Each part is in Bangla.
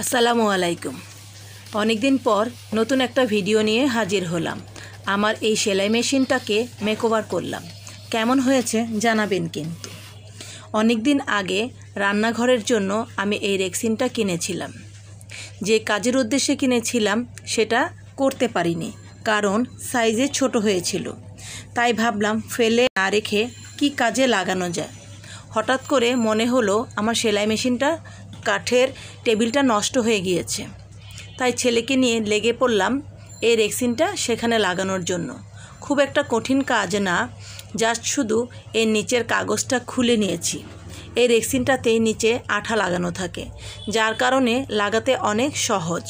আসসালামু আলাইকুম। অনেক দিন পর নতুন একটা ভিডিও নিয়ে হাজির হলাম। আমার এই সেলাই মেশিনটাকে মেকওভার করলাম। কেমন হয়েছে জানাবেন। কিন্তু অনেক দিন আগে রান্নাঘরের জন্য আমি এই রেক্সিনটা কিনেছিলাম। যে কাজের উদ্দেশ্যে কিনেছিলাম সেটা করতে পারিনি, কারণ সাইজে ছোট হয়েছিল। তাই ভাবলাম ফেলে না রেখে কি কাজে লাগানো যায়। হঠাৎ করে মনে হলো আমার সেলাই মেশিনটা কাঠের টেবিলটা নষ্ট হয়ে গিয়েছে। তাই ছেলেকে নিয়ে লেগে পড়লাম এই রেক্সিনটা সেখানে লাগানোর জন্য। খুব একটা কঠিন কাজ না, জাস্ট শুধু এর নিচের কাগজটা খুলে নিয়েছি। এই রেক্সিনটাতে নিচে আঠা লাগানো থাকে, যার কারণে লাগাতে অনেক সহজ।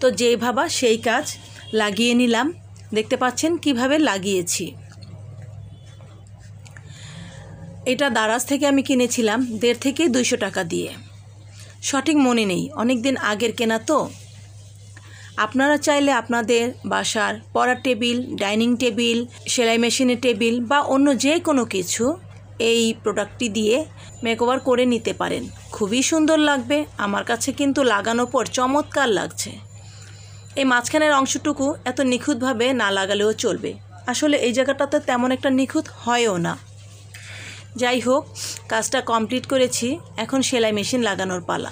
তো যেই ভাবা সেই কাজ লাগিয়ে নিলাম। দেখতে পাচ্ছেন কিভাবে লাগিয়েছি। এটা দারাজ থেকে আমি কিনেছিলাম 1.5 থেকে 200 টাকা দিয়ে। সঠিক মনে নেই, অনেক দিন আগের কেনা তো। আপনারা চাইলে আপনাদের বাসার পড়ার টেবিল, ডাইনিং টেবিল, সেলাই মেশিনের টেবিল বা অন্য যে কোনো কিছু এই প্রোডাক্টটি দিয়ে মেকওভার করে নিতে পারেন। খুবই সুন্দর লাগবে। আমার কাছে কিন্তু লাগানোর পর চমৎকার লাগছে। এই মাঝখানের অংশটুকু এত নিখুঁতভাবে না লাগালেও চলবে। আসলে এই জায়গাটাতে তেমন একটা নিখুঁত হয়ও না। যাই হোক, কাজটা কমপ্লিট করেছি। এখন সেলাই মেশিন লাগানোর পালা।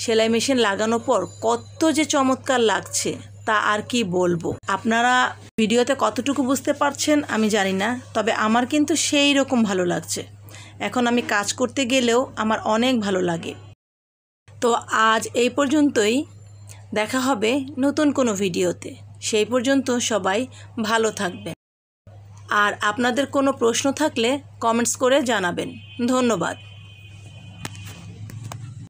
সেলাই মেশিন লাগানোর পর কত যে চমৎকার লাগছে তা আর কি বলবো। আপনারা ভিডিওতে কতটুকু বুঝতে পারছেন আমি জানি না, তবে আমার কিন্তু সেই রকম ভালো লাগছে। এখন আমি কাজ করতে গেলেও আমার অনেক ভালো লাগে। তো আজ এই পর্যন্তই। দেখা হবে নতুন কোনো ভিডিওতে। সেই পর্যন্ত সবাই ভালো থাকবেন। আর আপনাদের কোনো প্রশ্ন থাকলে কমেন্টস করে জানাবেন। ধন্যবাদ।